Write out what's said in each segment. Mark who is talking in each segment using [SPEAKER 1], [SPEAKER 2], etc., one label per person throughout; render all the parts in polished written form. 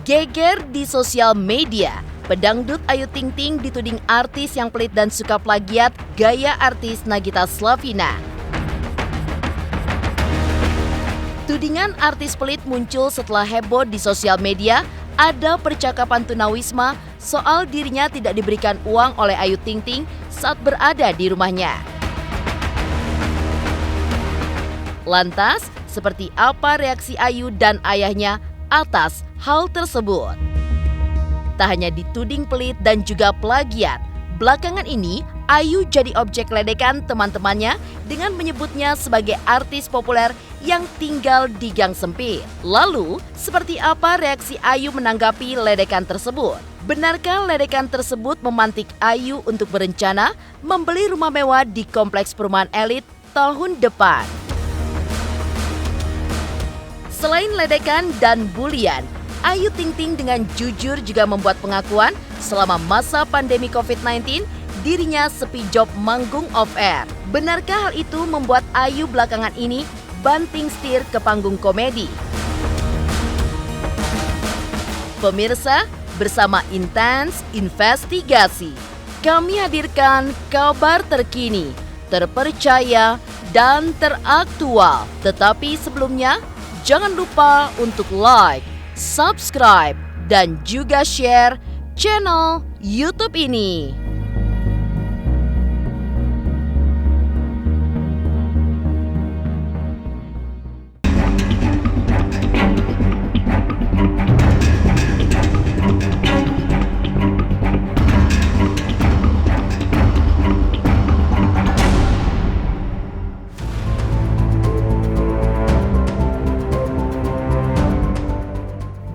[SPEAKER 1] Geger di sosial media, pedangdut Ayu Ting Ting dituding artis yang pelit dan suka plagiat gaya artis Nagita Slavina. Tudingan artis pelit muncul setelah heboh di sosial media. Ada percakapan tunawisma soal dirinya tidak diberikan uang oleh Ayu Ting Ting saat berada di rumahnya. Lantas, seperti apa reaksi Ayu dan ayahnya atas hal tersebut? Tak hanya dituding pelit dan juga plagiat, belakangan ini Ayu jadi objek ledekan teman-temannya dengan menyebutnya sebagai artis populer yang tinggal di gang sempit. Lalu, seperti apa reaksi Ayu menanggapi ledekan tersebut? Benarkah ledekan tersebut memantik Ayu untuk berencana membeli rumah mewah di kompleks perumahan elit tahun depan? Selain ledekan dan bulian, Ayu Ting Ting dengan jujur juga membuat pengakuan selama masa pandemi COVID-19 dirinya sepi job manggung off-air. Benarkah hal itu membuat Ayu belakangan ini banting setir ke panggung komedi? Pemirsa, bersama Intens Investigasi, kami hadirkan kabar terkini, terpercaya, dan teraktual. Tetapi sebelumnya, jangan lupa untuk like, subscribe, dan juga share channel YouTube ini.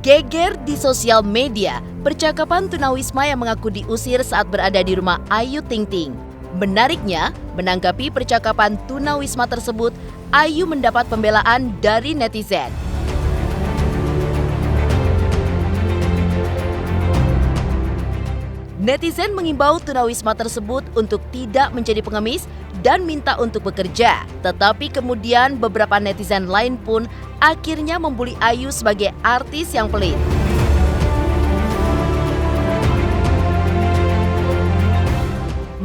[SPEAKER 1] Geger di sosial media, percakapan tunawisma yang mengaku diusir saat berada di rumah Ayu Ting Ting. Menariknya, menanggapi percakapan tunawisma tersebut, Ayu mendapat pembelaan dari netizen. Netizen mengimbau tunawisma tersebut untuk tidak menjadi pengemis dan minta untuk bekerja. Tetapi kemudian beberapa netizen lain pun akhirnya membuli Ayu sebagai artis yang pelit.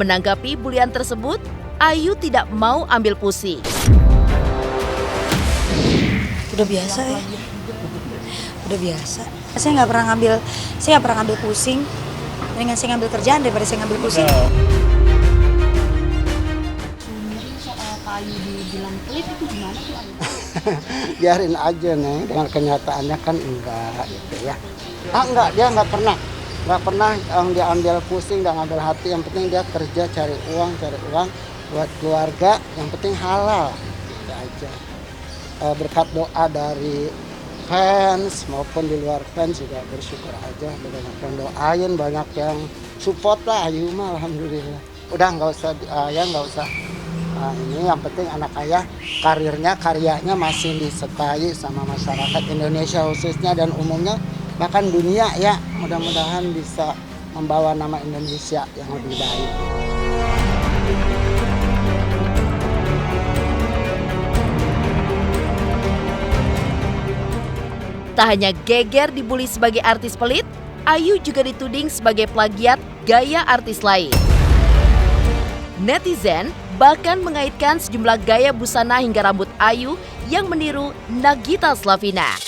[SPEAKER 1] Menanggapi bulian tersebut, Ayu tidak mau ambil pusing.
[SPEAKER 2] Udah biasa ya. Udah biasa. Saya nggak pernah ngambil pusing. Mendingan saya ngambil kerjaan daripada saya ngambil pusing.
[SPEAKER 3] Soal Ayu dibilang pelit itu gimana tuh Ayu?
[SPEAKER 4] Biarin aja nih, dengan kenyataannya kan enggak gitu ya. Enggak, dia nggak pernah yang dia ambil pusing dan ambil hati. Yang penting dia kerja cari uang buat keluarga, yang penting halal gitu aja. Berkat doa dari fans maupun di luar fans juga bersyukur aja, banyak yang doain, banyak yang support lah Ayu mah alhamdulillah. Udah nggak usah ini yang penting anak ayah karyanya masih disertai sama masyarakat Indonesia khususnya dan umumnya bahkan dunia ya, mudah-mudahan bisa membawa nama Indonesia yang lebih baik.
[SPEAKER 1] Tak hanya Geger dibully sebagai artis pelit, Ayu juga dituding sebagai plagiat gaya artis lain. Netizen bahkan mengaitkan sejumlah gaya busana hingga rambut Ayu yang meniru Nagita Slavina.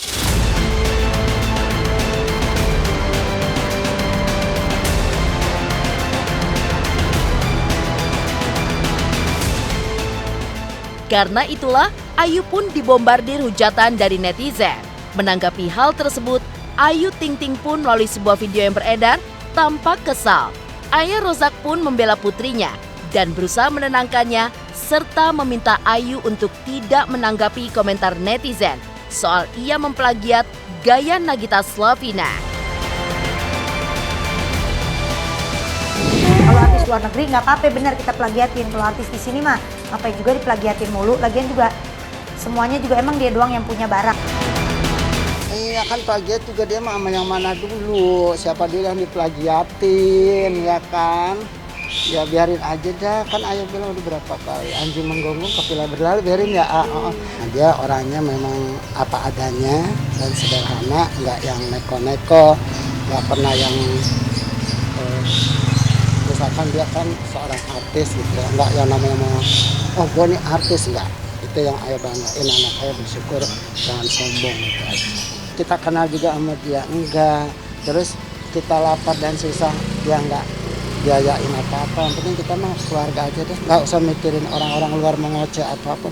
[SPEAKER 1] Karena itulah, Ayu pun dibombardir hujatan dari netizen. Menanggapi hal tersebut, Ayu Ting Ting pun melalui sebuah video yang beredar tampak kesal. Ayah Rozak pun membela putrinya dan berusaha menenangkannya serta meminta Ayu untuk tidak menanggapi komentar netizen soal ia memplagiat gaya Nagita Slavina.
[SPEAKER 2] Kalau artis luar negeri nggak apa-apa, benar kita plagiatin. Kalau artis di sini mah ngapain juga diplagiatin mulu. Lagian juga semuanya juga emang dia doang yang punya barang.
[SPEAKER 4] Iya kan plagiat juga dia mah sama yang mana dulu, siapa dia yang diplagiatin ya kan. Ya biarin aja dah, kan ayah bilang udah berapa kali anjing menggonggong kapila berlalu, biarin ya. Nah, dia orangnya memang apa adanya dan sederhana, nggak yang neko-neko, nggak pernah yang misalkan dia kan seorang artis gitu, nggak yang namanya mau gue nih artis, nggak. Itu yang ayah banggain, anak ayah bersyukur, jangan sombong gitu aja. Kita kenal juga sama dia, enggak. Terus kita lapar dan susah, dia enggak biayain apa-apa. Yang penting kita mah keluarga aja deh, nggak usah mikirin orang-orang luar mengoceh apapun.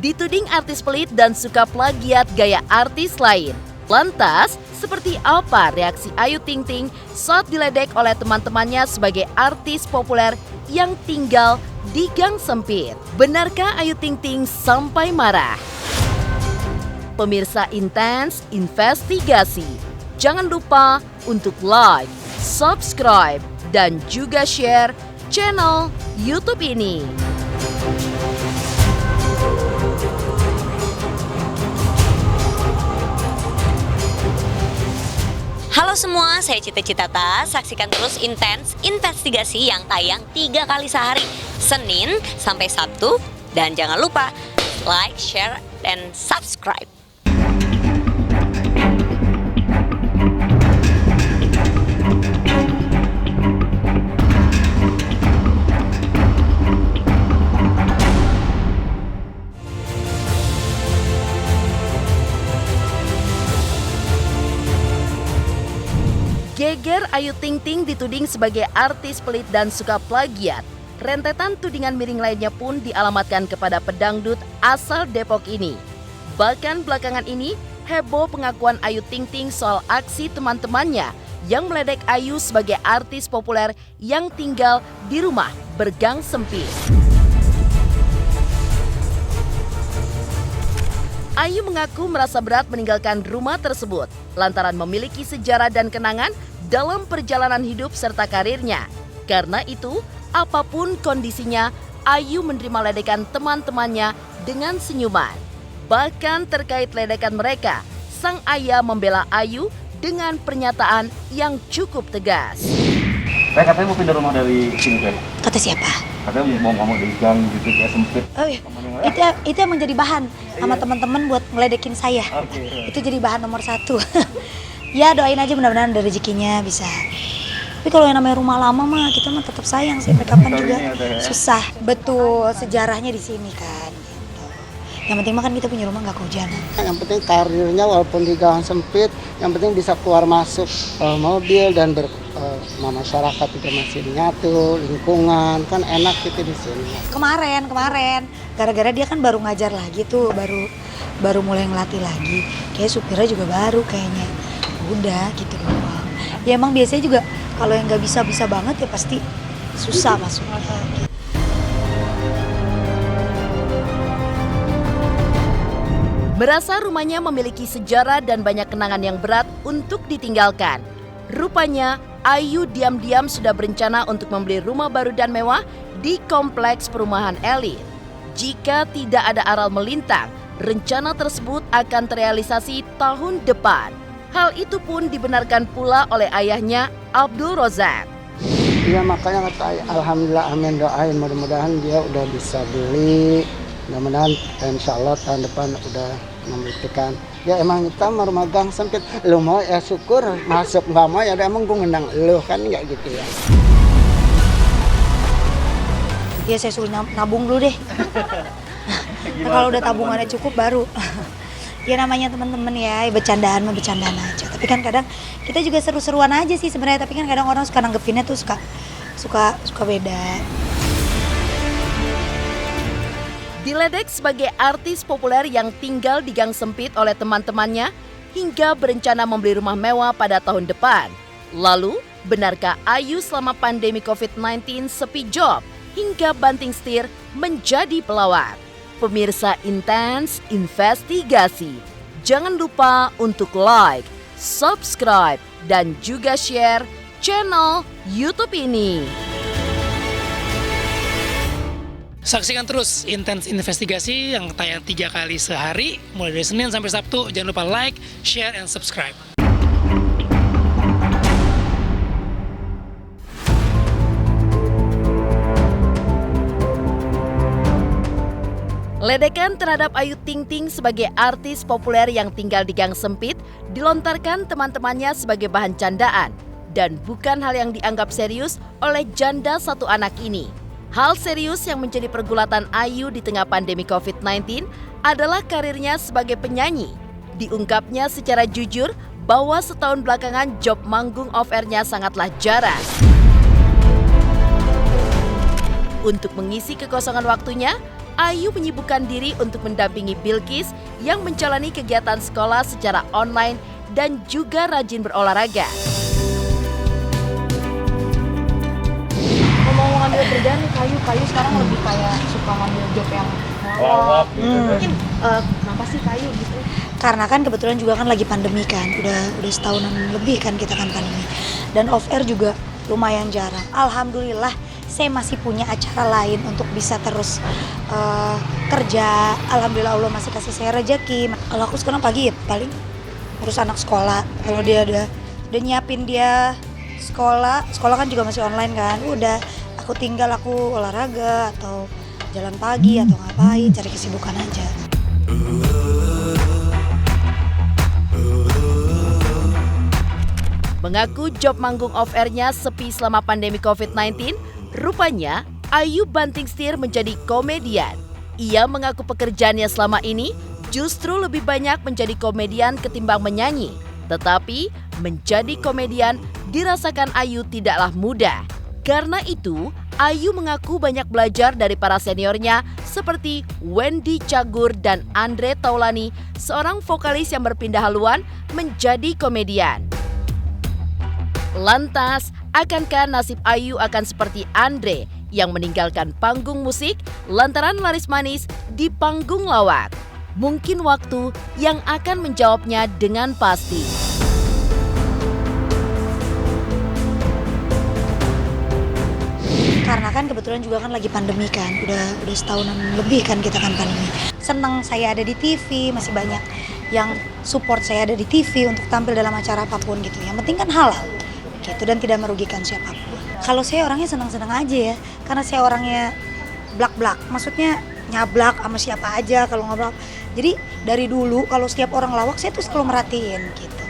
[SPEAKER 1] Dituding artis pelit dan suka plagiat gaya artis lain. Lantas, seperti apa reaksi Ayu Ting Ting saat diledek oleh teman-temannya sebagai artis populer yang tinggal di gang sempit? Benarkah Ayu Ting Ting sampai marah? Pemirsa Intens Investigasi, jangan lupa untuk like, subscribe, dan juga share channel YouTube ini.
[SPEAKER 5] Halo semua, saya Cita Citata. Saksikan terus Intens Investigasi yang tayang 3 kali sehari, Senin sampai Sabtu. Dan jangan lupa like, share, dan subscribe.
[SPEAKER 1] Geger Ayu Ting Ting dituding sebagai artis pelit dan suka plagiat. Rentetan tudingan miring lainnya pun dialamatkan kepada pedangdut asal Depok ini. Bahkan belakangan ini, heboh pengakuan Ayu Ting Ting soal aksi teman-temannya yang meledek Ayu sebagai artis populer yang tinggal di rumah bergang sempit. Ayu mengaku merasa berat meninggalkan rumah tersebut lantaran memiliki sejarah dan kenangan dalam perjalanan hidup serta karirnya. Karena itu, apapun kondisinya, Ayu menerima ledekan teman-temannya dengan senyuman. Bahkan terkait ledekan mereka, sang ayah membela Ayu dengan pernyataan yang cukup tegas.
[SPEAKER 6] Katanya mau pindah rumah dari sini, Teh.
[SPEAKER 2] Kata siapa?
[SPEAKER 6] Katanya mau ngomong di gang gitu, kayak sempit.
[SPEAKER 2] Oh iya, itu emang jadi bahan sama teman-teman buat ngeledekin saya. Itu jadi bahan nomor 1. Ya doain aja mudah-mudahan ada rezekinya bisa. Tapi kalau yang namanya rumah lama mah kita mah tetap sayang sih, sampai kapan juga susah. Betul, sejarahnya di sini kan. Gitu. Yang penting mah kan kita punya rumah nggak kehujanan.
[SPEAKER 4] Yang penting karirnya walaupun di gang sempit, yang penting bisa keluar masuk mobil dan masyarakat juga masih nyatu, lingkungan kan enak gitu di sini.
[SPEAKER 2] Kemarin gara-gara dia kan baru ngajar lagi tuh, baru mulai ngelatih lagi. Kayak supirnya juga baru kayaknya. Udah gitu doang. Ya emang biasanya juga kalau yang nggak bisa banget ya pasti susah masuk.
[SPEAKER 1] Merasa rumahnya memiliki sejarah dan banyak kenangan yang berat untuk ditinggalkan. Rupanya Ayu diam-diam sudah berencana untuk membeli rumah baru dan mewah di kompleks perumahan elit. Jika tidak ada aral melintang, rencana tersebut akan terrealisasi tahun depan. Hal itu pun dibenarkan pula oleh ayahnya, Abdul Rozak.
[SPEAKER 4] Iya makanya kata ayah, alhamdulillah amin, doain mudah-mudahan dia udah bisa beli. Mudah-mudahan insya Allah tahun depan udah membuktikan. Ya emang kita rumah gang sempit, lu mau ya syukur, masuk nggak mau ya udah emang gue ngendang lu kan nggak gitu ya.
[SPEAKER 2] Ya saya suruh nabung dulu deh. Nah, kalau udah tabungannya cukup baru. Ya namanya teman-teman ya, bercandaan aja. Tapi kan kadang kita juga seru-seruan aja sih sebenarnya. Tapi kan kadang orang suka nanggepinnya tuh suka beda.
[SPEAKER 1] Diledek sebagai artis populer yang tinggal di gang sempit oleh teman-temannya hingga berencana membeli rumah mewah pada tahun depan. Lalu, benarkah Ayu selama pandemi COVID-19 sepi job hingga banting setir menjadi pelawak? Pemirsa Intens Investigasi, jangan lupa untuk like, subscribe, dan juga share channel YouTube ini.
[SPEAKER 7] Saksikan terus Intens Investigasi yang tayang 3 kali sehari, mulai dari Senin sampai Sabtu. Jangan lupa like, share, and subscribe.
[SPEAKER 1] Ledekan terhadap Ayu Ting Ting sebagai artis populer yang tinggal di gang sempit dilontarkan teman-temannya sebagai bahan candaan dan bukan hal yang dianggap serius oleh janda satu anak ini. Hal serius yang menjadi pergulatan Ayu di tengah pandemi COVID-19 adalah karirnya sebagai penyanyi. Diungkapnya secara jujur bahwa setahun belakangan job manggung off-air-nya sangatlah jarang. Untuk mengisi kekosongan waktunya, Ayu menyibukkan diri untuk mendampingi Bilkis yang menjalani kegiatan sekolah secara online dan juga rajin berolahraga.
[SPEAKER 3] Mau ngambil kerjaan nih kayu sekarang lebih kayak suka ngambil job yang lawak gitu. Mungkin kenapa sih kayu gitu?
[SPEAKER 2] Karena kan kebetulan juga kan lagi pandemi kan, udah setahunan lebih kan kita kan pandemi. Dan off air juga lumayan jarang. Alhamdulillah saya masih punya acara lain untuk bisa terus kerja. Alhamdulillah Allah masih kasih saya rezeki. Kalau aku sekarang pagi ya paling urus anak sekolah. Kalau dia udah nyiapin dia sekolah kan juga masih online kan. Udah aku tinggal aku olahraga atau jalan pagi atau ngapain, cari kesibukan aja.
[SPEAKER 1] Mengaku job manggung off-air-nya sepi selama pandemi COVID-19, rupanya Ayu banting setir menjadi komedian. Ia mengaku pekerjaannya selama ini justru lebih banyak menjadi komedian ketimbang menyanyi. Tetapi menjadi komedian dirasakan Ayu tidaklah mudah. Karena itu, Ayu mengaku banyak belajar dari para seniornya seperti Wendy Cagur dan Andre Taulani, seorang vokalis yang berpindah haluan menjadi komedian. Lantas, akankah nasib Ayu akan seperti Andre yang meninggalkan panggung musik lantaran laris manis di panggung lawak? Mungkin waktu yang akan menjawabnya dengan pasti.
[SPEAKER 2] Karena kan kebetulan juga kan lagi pandemi kan, udah setahunan lebih kan kita kan pandemi. Senang saya ada di TV, masih banyak yang support saya ada di TV untuk tampil dalam acara apapun gitu. Yang penting kan halal gitu dan tidak merugikan siapapun. Kalau saya orangnya senang-senang aja ya, karena saya orangnya blak-blak, maksudnya nyablak sama siapa aja kalau ngobrol. Jadi dari dulu kalau setiap orang lawak saya tuh selalu merhatiin gitu.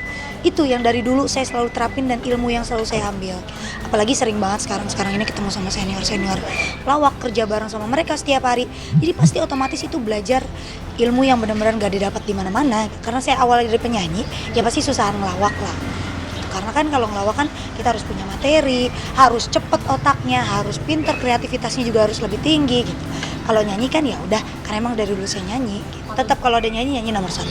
[SPEAKER 2] Itu yang dari dulu saya selalu terapin dan ilmu yang selalu saya ambil. Apalagi sering banget sekarang ini ketemu sama senior-senior lawak, kerja bareng sama mereka setiap hari. Jadi pasti otomatis itu belajar ilmu yang benar-benar gak didapat di mana-mana. Karena saya awalnya dari penyanyi, ya pasti susah ngelawak lah. Karena kan kalau ngelawak kan kita harus punya materi, harus cepet otaknya, harus pinter, kreativitasnya juga harus lebih tinggi gitu. Kalau nyanyi kan ya udah, karena emang dari dulu saya nyanyi. Gitu. Tetap kalau ada nyanyi nomor 1.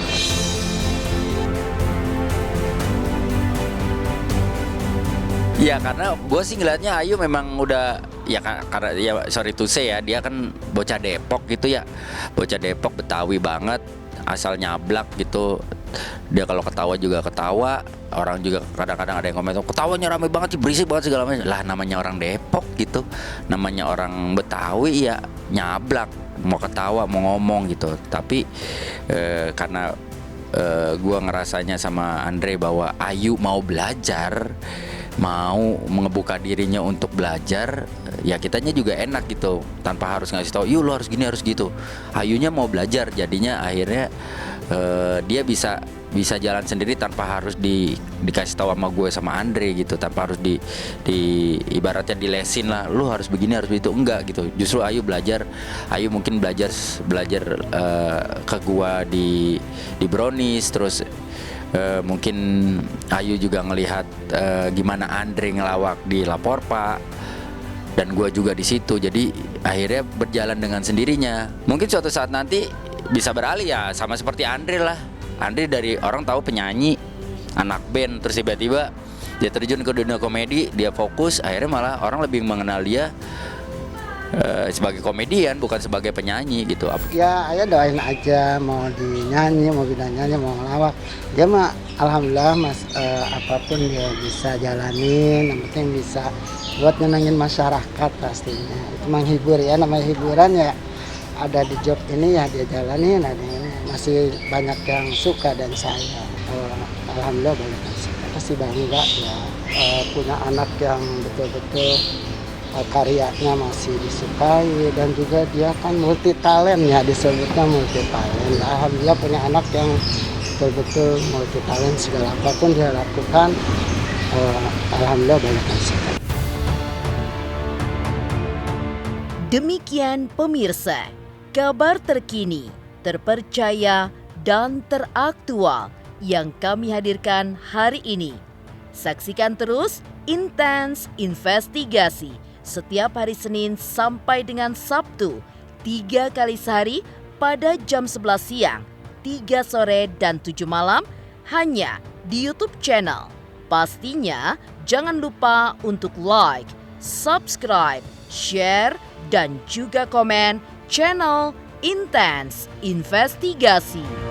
[SPEAKER 8] Ya karena gue sih ngeliatnya Ayu memang udah ya karena ya sorry to say ya, dia kan bocah Depok gitu ya, bocah Depok Betawi banget, asal nyablak gitu. Dia kalau ketawa juga ketawa, orang juga kadang-kadang ada yang komen ketawanya rame banget sih, berisik banget segala macam. Lah namanya orang Depok gitu, namanya orang Betawi ya nyablak, mau ketawa mau ngomong gitu. Tapi karena gue ngerasanya sama Andre bahwa Ayu mau belajar, mau mengebuka dirinya untuk belajar, ya kitanya juga enak gitu, tanpa harus ngasih tahu, yuk lo harus gini harus gitu. Ayunya mau belajar, jadinya akhirnya dia bisa jalan sendiri tanpa harus dikasih tahu sama gue sama Andre gitu, tanpa harus di ibaratnya dilesin lah, lo harus begini harus begitu, enggak gitu. Justru Ayu mungkin belajar ke gue di Brownies, terus mungkin Ayu juga ngelihat gimana Andre ngelawak di Lapor Pak, dan gue juga di situ. Jadi akhirnya berjalan dengan sendirinya. Mungkin suatu saat nanti bisa beralih ya sama seperti Andre lah. Andre dari orang tahu penyanyi, anak band, terus tiba-tiba dia terjun ke dunia komedi, dia fokus, akhirnya malah orang lebih mengenal dia sebagai komedian bukan sebagai penyanyi gitu.
[SPEAKER 4] Ya ayah doain aja, mau dinyanyi, mau bidang nyanyi, mau ngelawak. Dia mah alhamdulillah mas, apapun dia bisa jalanin, yang penting bisa buat nyenengin masyarakat pastinya. Itu menghibur ya, namanya hiburan ya. Ada di job ini ya dia jalanin, masih banyak yang suka dan saya alhamdulillah banyak yang suka. Pasti bangga ya punya anak yang betul-betul karyanya masih disukai dan juga dia kan multi talent ya, disebutnya multi talent. Alhamdulillah punya anak yang betul-betul multi talent, segala apapun dia lakukan alhamdulillah banyak yang suka.
[SPEAKER 1] Demikian pemirsa, kabar terkini, terpercaya, dan teraktual yang kami hadirkan hari ini. Saksikan terus Intens Investigasi setiap hari Senin sampai dengan Sabtu, 3 kali sehari pada jam 11 siang, 3 sore, dan 7 malam hanya di YouTube channel. Pastinya jangan lupa untuk like, subscribe, share, dan juga komen channel Intens Investigasi.